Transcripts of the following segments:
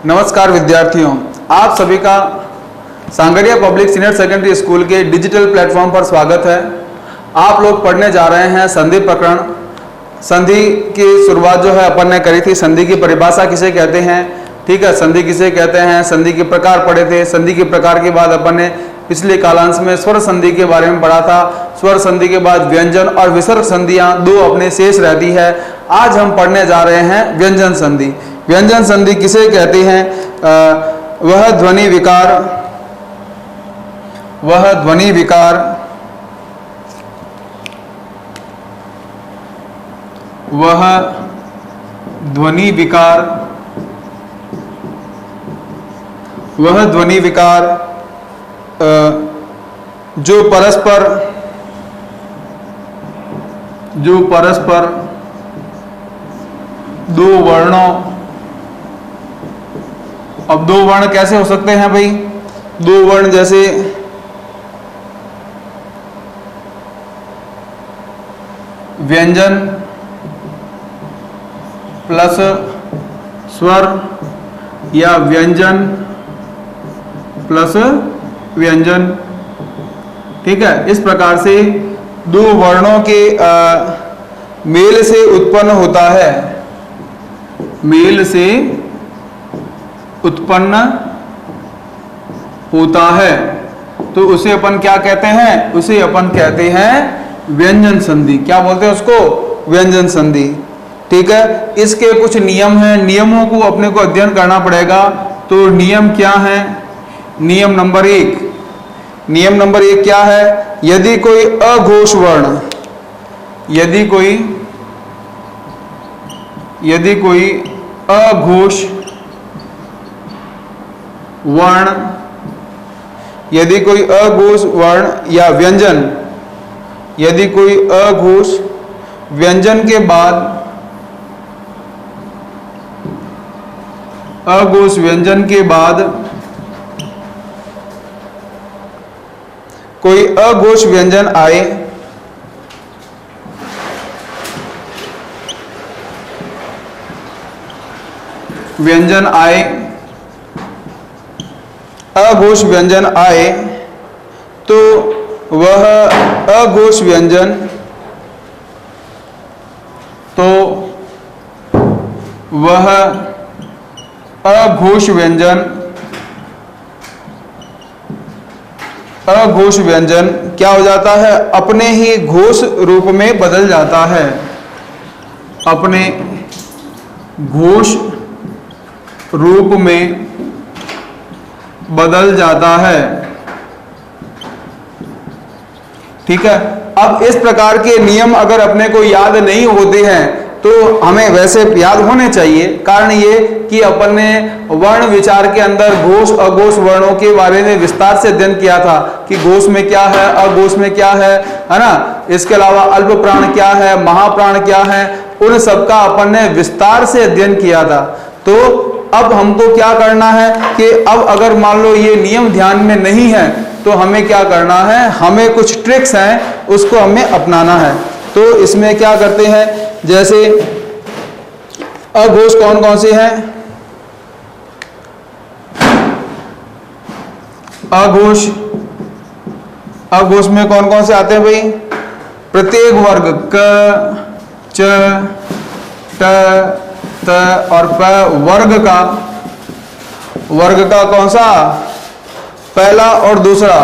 नमस्कार विद्यार्थियों, आप सभी का sangria public senior secondary school के डिजिटल प्लेटफॉर्म पर स्वागत है। आप लोग पढ़ने जा रहे हैं संधि प्रकरण। संधि की शुरुआत जो है अपन ने करी थी, संधि की परिभाषा किसे कहते हैं, ठीक है, संधि किसे कहते हैं, संधि के प्रकार पढ़े थे। संधि के प्रकार के बाद अपन ने पिछले कालांश में स्वर संधि के बारे में पढ़ा था। स्वर संधि के बाद व्यंजन और विसर्ग संधियां दो अपने शेष रहती है। आज हम पढ़ने जा रहे हैं व्यंजन संधि। व्यंजन संधि किसे कहते हैं? वह ध्वनि विकार, वह ध्वनि विकार, वह ध्वनि विकार, वह ध्वनि विकार जो परस्पर दो वर्णों, अब दो वर्ण कैसे हो सकते हैं भाई? दो वर्ण जैसे व्यंजन प्लस स्वर या व्यंजन प्लस व्यंजन, ठीक है। इस प्रकार से दो वर्णों के मेल से उत्पन्न होता है, मेल से उत्पन्न होता है, तो उसे अपन क्या कहते हैं? उसे अपन कहते हैं व्यंजन संधि। क्या बोलते हैं उसको? व्यंजन संधि, ठीक है। इसके कुछ नियम हैं, नियमों को अपने को अध्ययन करना पड़ेगा। तो नियम क्या है? नियम नंबर एक, नियम नंबर एक क्या है? यदि कोई अघोष वर्ण, यदि कोई अघोष वर्ण, यदि कोई अघोष वर्ण या व्यंजन, यदि कोई अघोष व्यंजन के बाद, अघोष व्यंजन के बाद कोई अघोष व्यंजन आए, व्यंजन आए, अघोष व्यंजन आए, तो वह अघोष व्यंजन, तो वह अघोष व्यंजन, अघोष व्यंजन क्या हो जाता है? अपने ही घोष रूप में बदल जाता है, अपने घोष रूप में बदल जाता है, ठीक है। अब इस प्रकार के नियम अगर अपने को याद नहीं होते हैं तो हमें वैसे याद होने चाहिए। कारण ये कि अपन ने वर्ण विचार के अंदर घोष अघोष वर्णों के बारे में विस्तार से अध्ययन किया था कि घोष में क्या है, अघोष में क्या है ना। इसके अलावा अल्प प्राण क्या है, महाप्राण क्या है, उन सबका अपन ने विस्तार से अध्ययन किया था। तो अब हमको क्या करना है कि अब अगर मान लो ये नियम ध्यान में नहीं है तो हमें क्या करना है? हमें कुछ ट्रिक्स हैं, उसको हमें अपनाना है। तो इसमें क्या करते हैं? जैसे अघोष कौन कौन से हैं? अघोष, अघोष में कौन कौन से आते हैं भाई? प्रत्येक वर्ग क, च, ट, त और प वर्ग का कौन सा? पहला और दूसरा,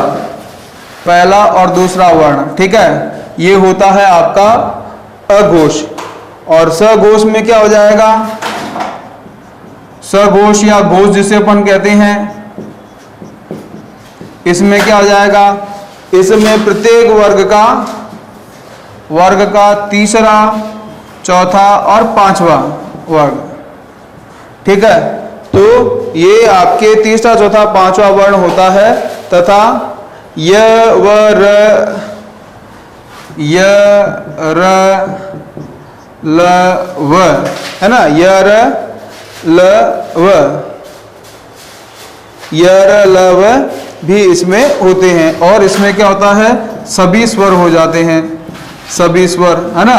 पहला और दूसरा वर्ण, ठीक है। ये होता है आपका अघोष। और सघोष में क्या हो जाएगा? सघोष या घोष जिसे अपन कहते हैं, इसमें क्या हो जाएगा? इसमें प्रत्येक वर्ग का तीसरा, चौथा और पांचवा वर्ग, ठीक है। तो ये आपके तीसरा, चौथा, पांचवा वर्ण होता है। तथा य व र, य र ल व, है ना, य र ल व, य र ल व भी इसमें होते हैं। और इसमें क्या होता है? सभी स्वर हो जाते हैं, सभी स्वर, है ना।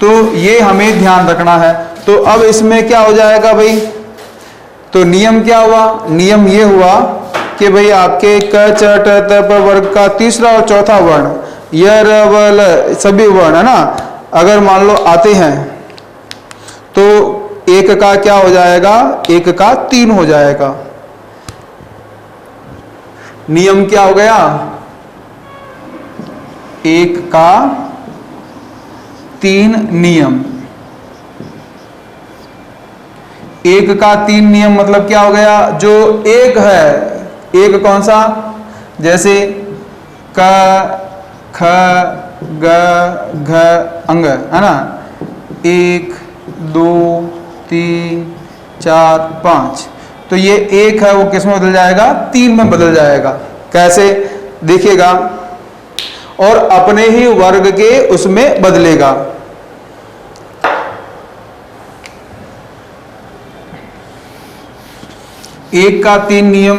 तो ये हमें ध्यान रखना है। तो अब इसमें क्या हो जाएगा भाई? तो नियम क्या हुआ? नियम ये हुआ कि भाई आपके क च ट त प वर्ग का तीसरा और चौथा वर्ण य र व ल सभी वर्ण है ना, अगर मान लो आते हैं तो एक का क्या हो जाएगा? एक का 3 हो जाएगा। नियम क्या हो गया? एक का 3 नियम। एक का 3 नियम मतलब क्या हो गया? जो एक है, एक कौन सा? जैसे क ख ग घ अंग है ना, 1 2 3 4 5, तो ये एक है वो किस में बदल जाएगा? 3 में बदल जाएगा। कैसे? देखिएगा, और अपने ही वर्ग के उसमें बदलेगा। एक का 3 नियम,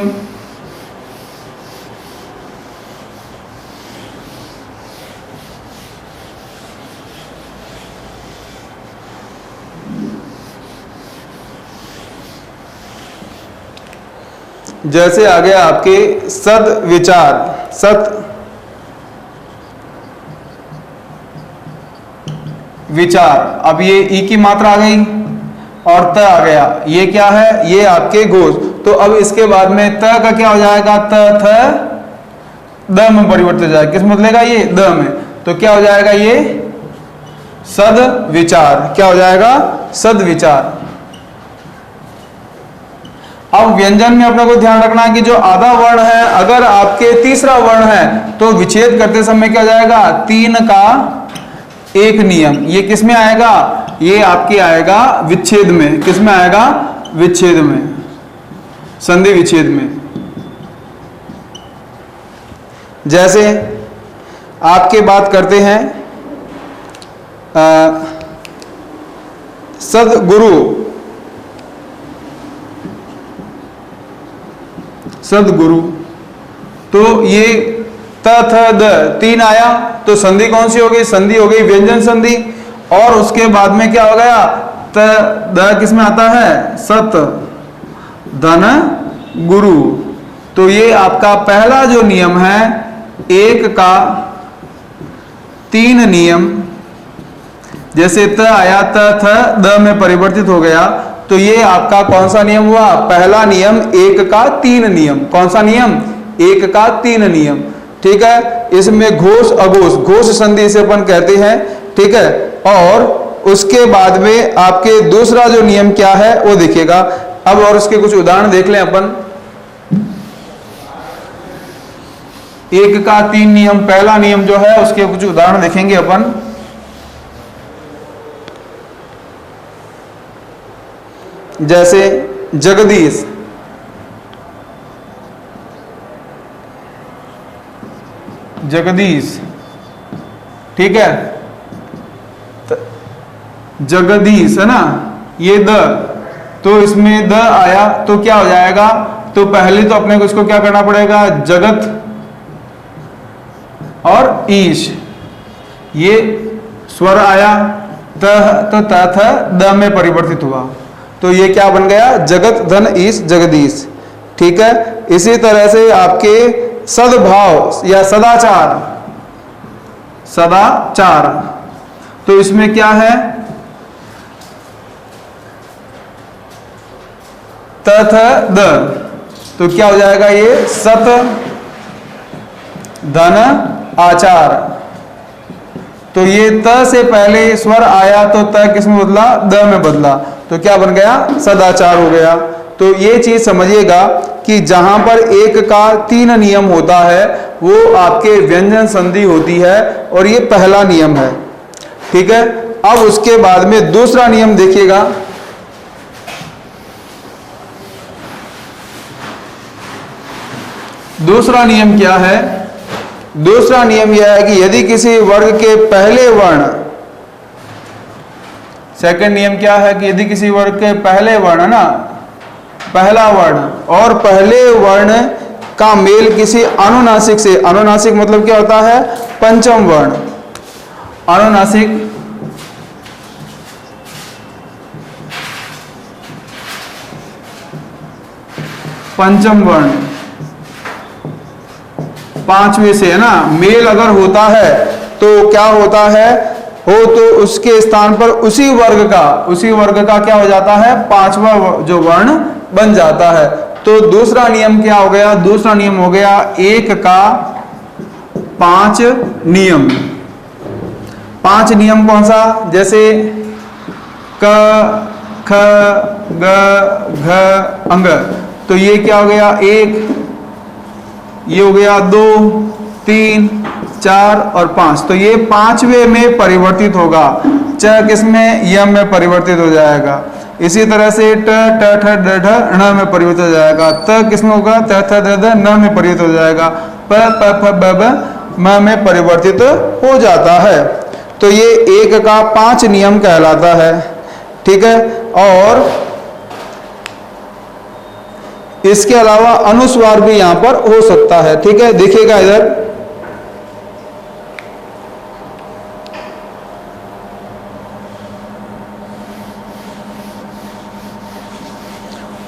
जैसे आ गया आपके सद विचार, सत विचार। अब ये ई की मात्रा आ गई और त आ गया, ये क्या है? ये आपके घोष। तो अब इसके बाद में त का क्या हो जाएगा? त थ द में परिवर्तित हो जाएगा। किस में बदलेगा? ये द में। तो क्या हो जाएगा? ये सद विचार। क्या हो जाएगा? सद विचार। अब व्यंजन में अपने को ध्यान रखना है कि जो आधा वर्ण है, अगर आपके तीसरा वर्ण है तो विच्छेद करते समय क्या हो जाएगा? 3 का 1 नियम। ये किस में आएगा? ये आपके आएगा विच्छेद में। किस में आएगा? विच्छेद में, संधि विच्छेद में। जैसे आपके बात करते हैं सदगुरु, सदगुरु, तो ये त थ द 3 आया, तो संधि कौन सी हो गई? संधि हो गई व्यंजन संधि। और उसके बाद में क्या हो गया? त द किस में आता है? सत धन गुरु। तो ये आपका पहला जो नियम है, एक का 3 नियम। जैसे त आया, त थ द में परिवर्तित हो गया, तो ये आपका कौन सा नियम हुआ? पहला नियम, एक का 3 नियम। कौन सा नियम? एक का 3 नियम। ठीक है, इसमें घोष अघोष, घोष संधि से अपन कहते हैं। ठीक है, और उसके बाद में आपके दूसरा जो नियम क्या है वो देखिएगा। अब और उसके कुछ उदाहरण देख लें अपन। एक का 3 नियम, पहला नियम जो है उसके कुछ उदाहरण देखेंगे अपन। जैसे जगदीश, जगदीश, ठीक है, जगदीश है ना, ये द, तो इसमें द आया तो क्या हो जाएगा? तो पहले तो अपने को इसको क्या करना पड़ेगा? जगत और ईश, ये स्वर आया, त तो त थ द में परिवर्तित हुआ, तो ये क्या बन गया? जगत धन ईश जगदीश। ठीक है, इसी तरह से आपके सद्भाव या सदाचार, सदाचार, तो इसमें क्या है? तथ द, तो क्या हो जाएगा? ये सत धन आचार। तो ये त से पहले स्वर आया तो त किस में बदला? द में बदला, तो क्या बन गया? सदाचार हो गया। तो ये चीज समझिएगा कि जहां पर एक का 3 नियम होता है वो आपके व्यंजन संधि होती है, और ये पहला नियम है। ठीक है, अब उसके बाद में दूसरा नियम देखिएगा। दूसरा नियम क्या है? दूसरा नियम यह है कि यदि किसी वर्ग के पहले वर्ण, सेकंड नियम क्या है कि यदि किसी वर्ग के पहले वर्ण है ना, पहला वर्ण और पहले वर्ण का मेल किसी अनुनासिक से, अनुनासिक मतलब क्या होता है? पंचम वर्ण, अनुनासिक पंचम वर्ण, पांचवें से, है ना। मेल अगर होता है तो क्या होता है, हो तो उसके स्थान पर उसी वर्ग का क्या हो जाता है, पांचवा जो वर्ण बन जाता है। तो दूसरा नियम क्या हो गया, दूसरा नियम हो गया 1 का 5 नियम। 5 नियम कौन सा, जैसे क ख ग घ अंग, तो ये क्या हो गया 1, ये हो गया 2, 3, 4 और 5। तो ये पांचवें में परिवर्तित होगा, च किसमें, यम में परिवर्तित हो जाएगा। इसी तरह से ट ठ ड ढ ण में परिवर्तित हो जाएगा। त किसमें होगा, त थ द ध न में परिवर्तित हो जाएगा। प प फ ब ब म में परिवर्तित हो जाता है। तो ये 1 का 5 नियम कहलाता है, ठीक है। और इसके अलावा अनुस्वार भी यहां पर हो सकता है, ठीक है। देखिएगा इधर,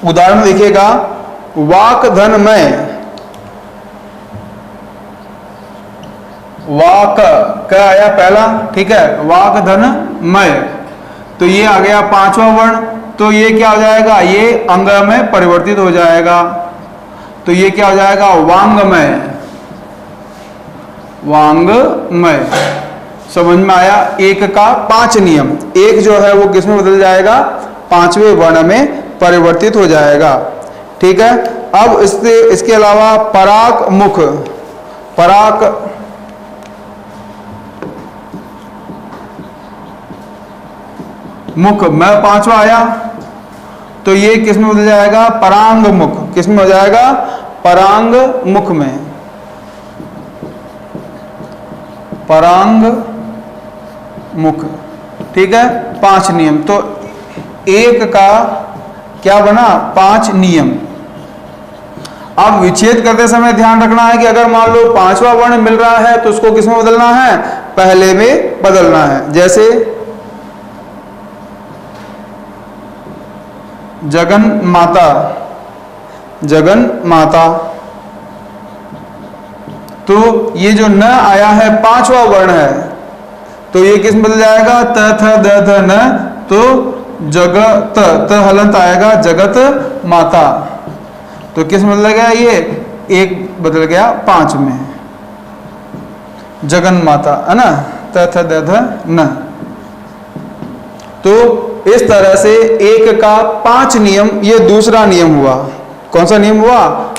उदाहरण देखिएगा, वाक धन मय, वाक क्या आया पहला, ठीक है, वाक धन मय, तो ये आ गया पांचवा वर्ण। तो ये क्या हो जाएगा, ये अंग में परिवर्तित हो जाएगा। तो ये क्या हो जाएगा, वांगमय, वांगमय। समझ में आया, 1 का 5 नियम, 1 जो है वो किसमें बदल जाएगा, पांचवें वर्ण में परिवर्तित हो जाएगा, ठीक है। अब इसके अलावा पराक मुख, पराक मुख में 5वां आया, तो ये किसमें बदल जाएगा, परांग मुख, किसमें हो जाएगा, परांग मुख में, परांग मुख, ठीक है। 5 नियम, तो 1 का क्या बना, 5 नियम। अब विच्छेद करते समय ध्यान रखना है कि अगर मान लो 5वां वर्ण मिल रहा है तो उसको किसमें बदलना है, पहले में बदलना है। जैसे जगन माता, जगन माता, तो ये जो न आया है 5वां वर्ण है, तो ये किस बदल जाएगा, त थ द ध न, तो जगत, त हलंत आएगा, जगत माता। तो किस बदल गया, ये 1 बदल गया 5 में, जगन माता, है ना, त थ द ध न। तो इस तरह से 1 का 5 नियम, ये दूसरा नियम हुआ। कौन सा नियम हुआ,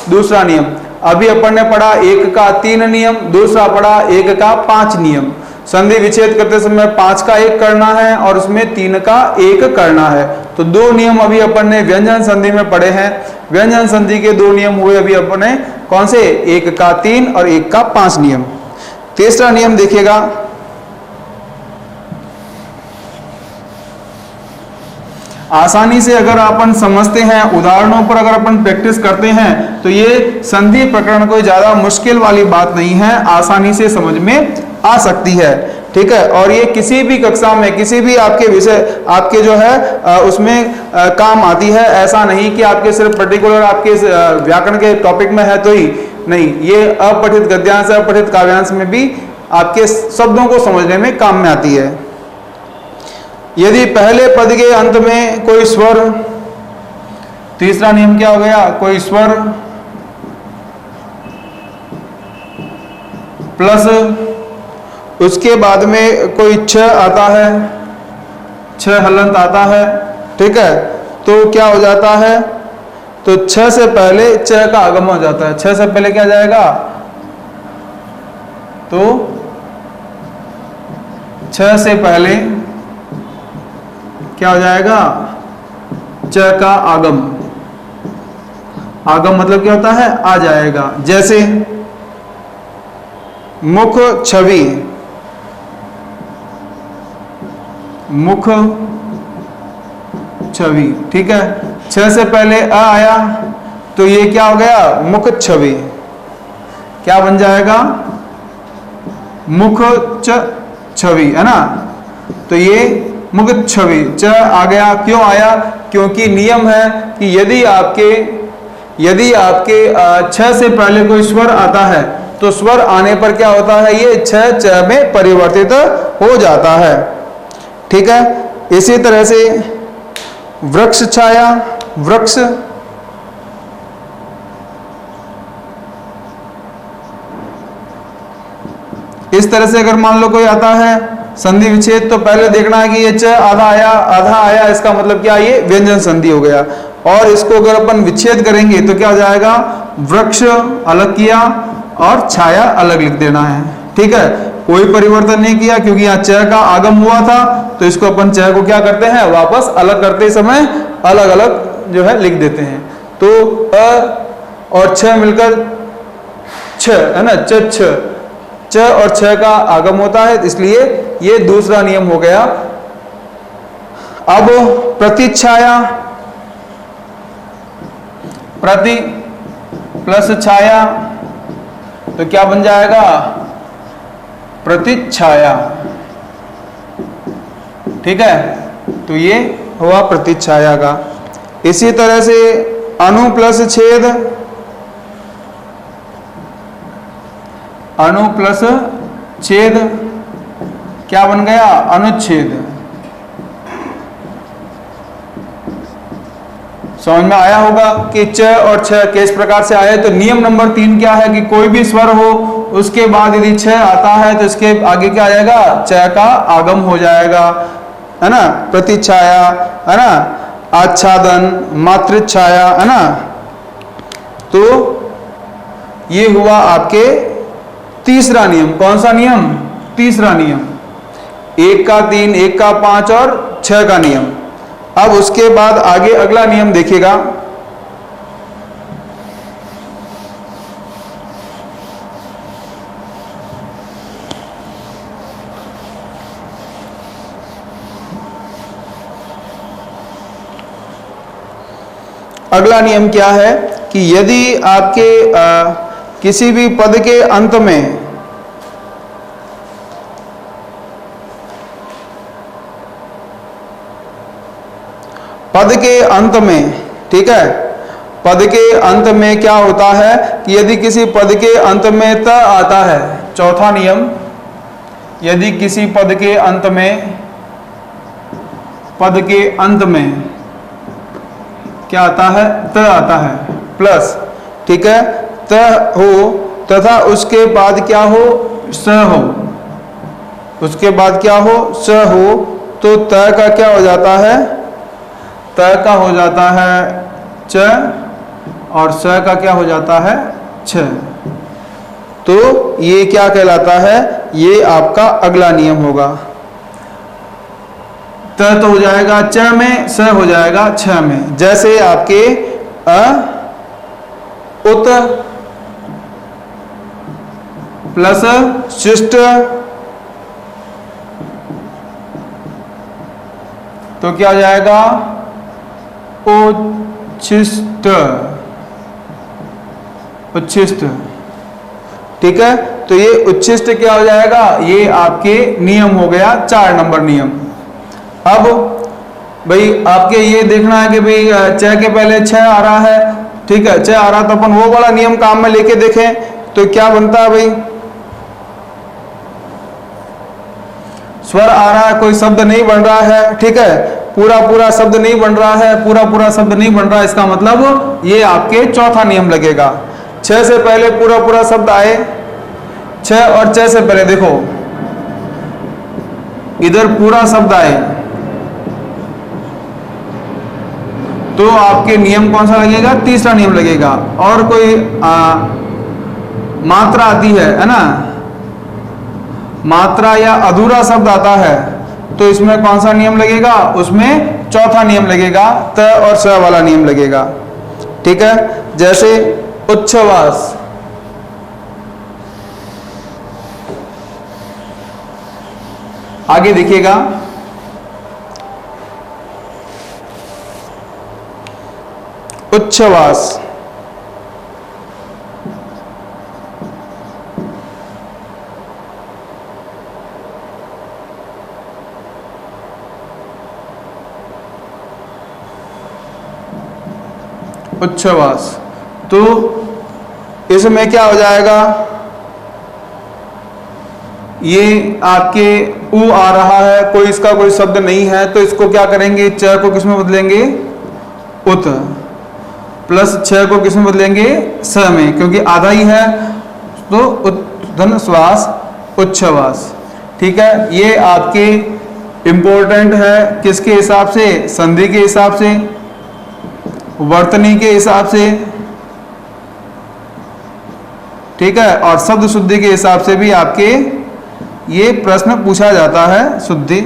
दूसरा नियम। अभी अपन ने पढ़ा 1 का 3 नियम, दूसरा पढ़ा 1 का 5 नियम। संधि विच्छेद करते समय 5 का 1 करना है और उसमें 3 का 1 करना है। तो 2 नियम अभी अपन ने व्यंजन संधि में पढ़े हैं। व्यंजन संधि के 2 नियम हुए अभी अपन ने, कौन से, 1 का 3 और 1 का 5 नियम। तीसरा नियम देखिएगा, आसानी से अगर अपन समझते हैं, उदाहरणों पर अगर अपन प्रैक्टिस करते हैं, तो ये संधि प्रकरण कोई ज्यादा मुश्किल वाली बात नहीं है, आसानी से समझ में आ सकती है, ठीक है। और ये किसी भी कक्षा में, किसी भी आपके विषय, आपके जो है उसमें काम आती है। ऐसा नहीं कि आपके सिर्फ पर्टिकुलर आपके व्याकरण के टॉपिक में है तो ही नहीं, ये अपठित गद्यांश, अपठित काव्यांश में भी आपके शब्दों को समझने में काम में आती है। यदि पहले पद के अंत में कोई स्वर, तीसरा नियम क्या हो गया, कोई स्वर प्लस उसके बाद में कोई छ आता है, छ हलंत आता है, ठीक है, तो क्या हो जाता है, तो छ से पहले च का आगम हो जाता है। छ से पहले क्या जाएगा, तो छ से पहले क्या हो जाएगा, च का आगम। आगम मतलब क्या होता है, आ जाएगा। जैसे मुख छवि, मुख छवि, ठीक है। छ से पहले अ आया तो ये क्या हो गया, मुख छवि। क्या बन जाएगा, मुख छवि, है ना। तो ये मुख छवि, च आ गया। क्यों आया, क्योंकि नियम है कि यदि आपके यदि आपके छ से पहले कोई स्वर आता है तो स्वर आने पर क्या होता है, ये छ च में परिवर्तित हो जाता है। ठीक है, इसी तरह से वृक्ष छाया, वृक्ष, इस तरह से अगर मान लो कोई आता है संधि विच्छेद, तो पहले देखना है कि ये च आधा आया, इसका मतलब क्या, ये व्यंजन संधि हो गया। और इसको अगर अपन विच्छेद करेंगे तो क्या हो जाएगा, वृक्ष अलग किया और छाया अलग लिख देना है। ठीक है, कोई परिवर्तन नहीं किया क्योंकि यहाँ च का आगम हुआ था, तो इसको अपन च को क्या करते हैं, वापस अलग करते समय अलग अलग जो है लिख देते हैं। तो अ और छ मिलकर छ है ना, च और छ का आगम होता है, इसलिए ये दूसरा नियम हो गया। अब प्रतिच्छाया, प्रति प्लस छाया, तो क्या बन जाएगा, प्रतिच्छाया। ठीक है, तो ये हुआ प्रतिच्छाया का। इसी तरह से अनु प्लस छेद, अनु प्लस छेद क्या बन गया, अनुच्छेद। समझ में आया होगा कि च और छ किस प्रकार से आए। तो नियम नंबर 3 क्या है कि कोई भी स्वर हो उसके बाद यदि छ आता है तो इसके आगे क्या आ जाएगा, च का आगम हो जाएगा, है ना। प्रतिच्छाया, है ना, आच्छादन, मातृछाया, है ना। तो ये हुआ आपके तीसरा नियम। कौन सा नियम, तीसरा नियम। 1 का 3, 1 का 5 और 6 का नियम। अब उसके बाद आगे अगला नियम देखिएगा, अगला नियम क्या है कि यदि आपके किसी भी पद के अंत में ठीक है, पद के अंत में क्या होता है कि यदि किसी पद के अंत में त आता है, चौथा नियम, यदि किसी पद के अंत में क्या आता है, त आता है प्लस, ठीक है, त हो तथा उसके बाद क्या हो, स हो, उसके बाद क्या हो, स हो, तो त का क्या हो जाता है, त का हो जाता है च और स का क्या हो जाता है, छ। तो ये क्या कहलाता है, ये आपका अगला नियम होगा। त तो हो जाएगा च में, स हो जाएगा छ में। जैसे आपके उत प्लस शिष्ट, तो क्या हो जाएगा, उच्छिष्ट, उच्छिष्ट। ठीक है, तो ये उच्छिष्ट क्या हो जाएगा, ये आपके नियम हो गया 4 नंबर नियम। अब भाई आपके ये देखना है कि भाई च के पहले छ आ रहा है, ठीक है, च आ रहा, तो अपन वो वाला नियम काम में लेके देखें तो क्या बनता है भाई, स्वर आ रहा है, कोई शब्द नहीं बन रहा है, ठीक है, पूरा शब्द नहीं बन रहा है, पूरा शब्द नहीं बन रहा है, इसका मतलब ये आपके चौथा नियम लगेगा। छ से पहले पूरा शब्द आए, छ और छ से पहले देखो इधर पूरा शब्द आए, तो आपके नियम कौन सा लगेगा, तीसरा नियम लगेगा। और कोई मात्रा आती है ना, मात्रा या अधूरा शब्द आता है, तो इसमें कौन सा नियम लगेगा, उसमें चौथा नियम लगेगा, त और स वाला नियम लगेगा। ठीक है, जैसे उच्छ्वास, आगे देखिएगा, उच्छ्वास, उच्छ्वास, तो इसमें क्या हो जाएगा, ये आपके उ आ रहा है, कोई इसका कोई शब्द नहीं है, तो इसको क्या करेंगे, च को किसमें बदलेंगे, उत, प्लस छ को किसमें बदलेंगे, स में, क्योंकि आधा ही है, तो उत्धन श्वास उच्छ्वास। ठीक है, ये आपके इंपॉर्टेंट है किसके हिसाब से, संधि के हिसाब से, वर्तनी के हिसाब से, ठीक है, और शब्द शुद्धि के हिसाब से भी आपके ये प्रश्न पूछा जाता है, शुद्धि।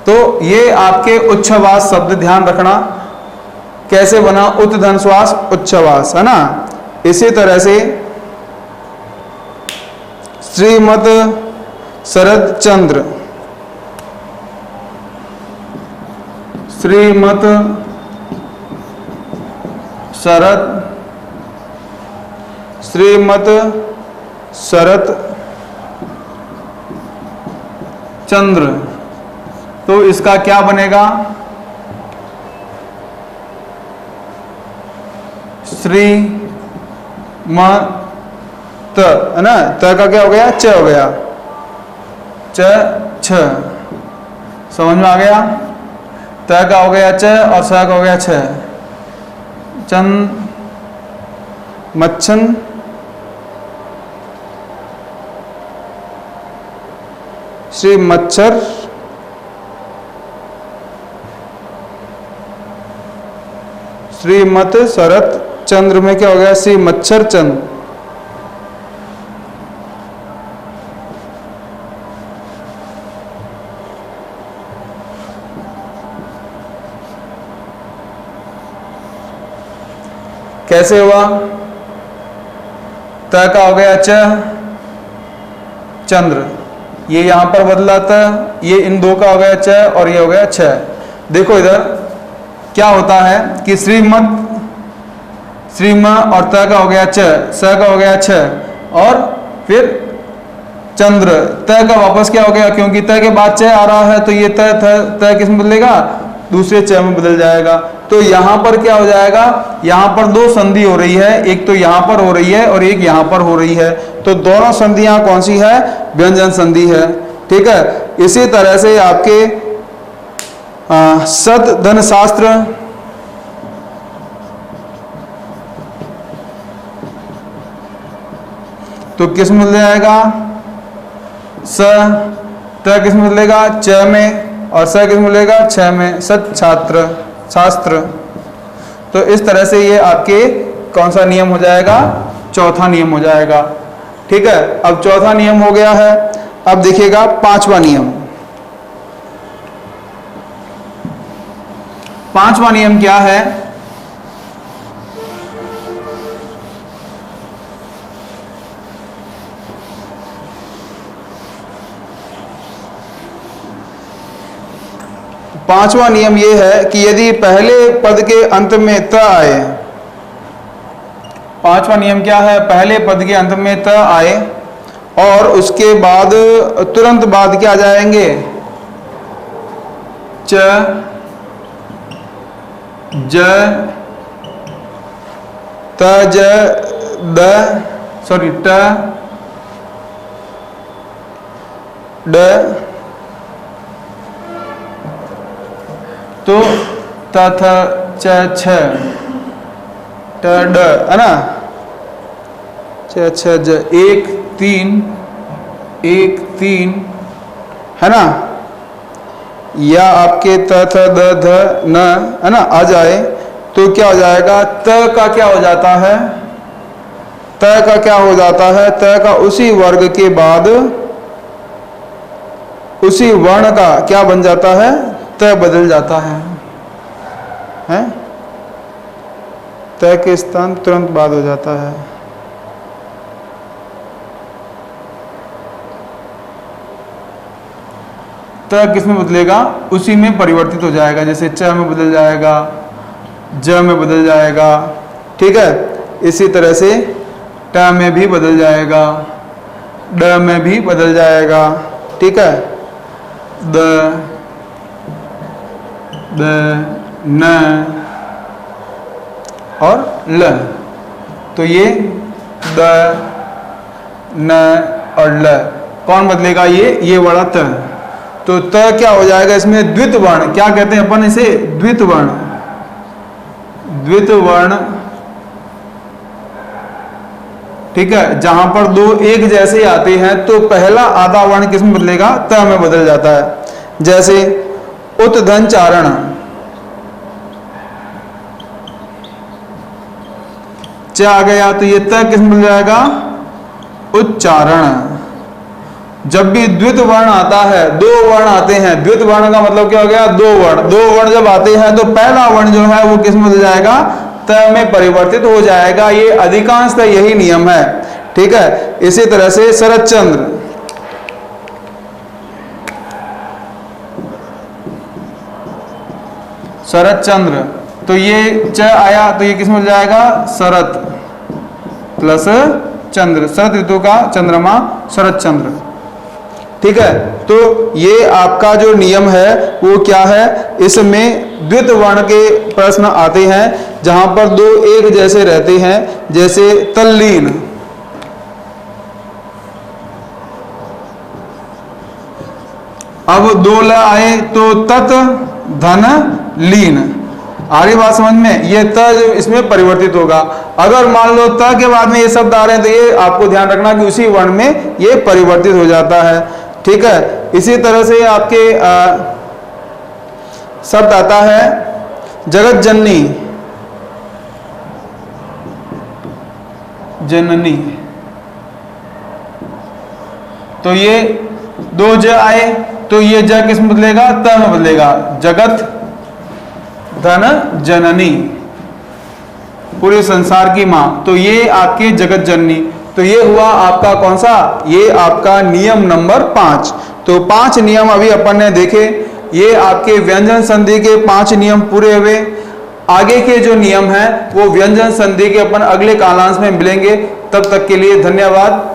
तो ये आपके उच्छ्वास शब्द ध्यान रखना, कैसे बना, उत्धन श्वास उच्छ्वास, है ना। इसी तरह से श्रीमत शरद चंद्र, श्रीमत शरद, श्रीमत शरत चंद्र, तो इसका क्या बनेगा, श्री म त, है ना, त का क्या हो गया, च हो गया, च छ, समझ में आ गया, त का हो गया च और स का हो गया छ, चंद मच्छन श्री मच्छर, श्रीमत शरत चंद्र में क्या हो गया, श्री मच्छर चंद। कैसे हुआ, त का हो गया च, चंद्र, ये यहां पर बदला था, ये इन दो का हो गया च और ये हो गया छ। देखो इधर क्या होता है कि श्रीमत, श्रीम और त का हो गया च, स का हो गया छ, और फिर चंद्र, त का वापस क्या हो गया, क्योंकि त के बाद च आ रहा है, तो ये त किस में बदलेगा, दूसरे च में बदल जाएगा। तो यहां पर क्या हो जाएगा, यहां पर दो संधि हो रही है, एक तो यहां पर हो रही है और एक यहां पर हो रही है, तो दोनों संधियां कौन सी है, व्यंजन संधि है। ठीक है, इसी तरह से आपके सद धन शास्त्र, तो किस में बदल जाएगा, स, त किस में बदलेगा, च में, और स किस में बदलेगा, छ में, सत छात्र शास्त्र। तो इस तरह से ये आपके कौन सा नियम हो जाएगा, चौथा नियम हो जाएगा। ठीक है, अब चौथा नियम हो गया है, अब देखिएगा पांचवा नियम। पांचवा नियम क्या है, पांचवा नियम यह है कि यदि पहले पद के अंत में त आए, पांचवा नियम क्या है, पहले पद के अंत में त आए और उसके बाद तुरंत बाद क्या जाएंगे, च, ज, त, ज, द, सॉरी ट, ड, तो त, थ, च, छ, ट, ड, है ना, च, छ, ज, एक तीन, एक तीन, है ना, या आपके त, थ, द, ध, न, है ना, आ जाए तो क्या हो जाएगा, त का क्या हो जाता है, त का क्या हो जाता है, त का उसी वर्ग के बाद उसी वर्ण का क्या बन जाता है, त बदल जाता है, हैं? त के स्थान तुरंत बाद हो जाता है। त किस में बदलेगा, उसी में परिवर्तित हो जाएगा, जैसे च में बदल जाएगा, ज में बदल जाएगा। ठीक है, इसी तरह से ट में भी बदल जाएगा, ड में भी बदल जाएगा। ठीक है, द, द, न और ल। तो ये द, न और ल कौन बदलेगा? ये बड़ा त। तो त क्या हो जाएगा इसमें? द्वित वर्ण। क्या कहते हैं अपन इसे? द्वित वर्ण। द्वित वर्ण, ठीक है। जहां पर दो एक जैसे आते हैं तो पहला आधा वर्ण किसमें बदलेगा? त में बदल जाता है। जैसे उत्धन चारण, च आ गया तो ये त किसमें बदल जाएगा? उच्चारण। जब भी द्वित वर्ण आता है, दो वर्ण आते हैं, द्वित वर्ण का मतलब क्या हो गया? दो वर्ण जब आते हैं तो पहला वर्ण जो है वो किस में बदल जाएगा? त में परिवर्तित हो जाएगा। ये अधिकांशतः यही नियम है, ठीक है। इसी तरह से शरतचंद्र, शरतचंद्र, तो ये च आया तो ये किस में बदल जाएगा? शरत प्लस चंद्र, शरद ऋतु का चंद्रमा शरतचंद्र, ठीक है। तो ये आपका जो नियम है वो क्या है? इसमें द्वित वर्ण के प्रश्न आते हैं जहां पर दो एक जैसे रहते हैं। जैसे तल्लीन, अब दो ल आए तो तत् धन लीन। आ रही बात समझ में? ये त इसमें परिवर्तित होगा। अगर मान लो त के बाद में ये शब्द आ रहे हैं तो ये आपको ध्यान रखना कि उसी वर्ण में ये परिवर्तित हो जाता है, ठीक है। इसी तरह से आपके शब्द आता है जगत जननी, जननी, तो ये दो ज आए तो ये ज किस में बदलेगा? त में बदलेगा। जगत धन जननी, पूरे संसार की मां, तो ये आपके जगत जननी। तो ये हुआ आपका कौन सा? ये आपका नियम नंबर 5। तो 5 नियम अभी अपन ने देखे। ये आपके व्यंजन संधि के 5 नियम पूरे हुए। आगे के जो नियम हैं वो व्यंजन संधि के अपन अगले कालांश में मिलेंगे। तब तक के लिए धन्यवाद।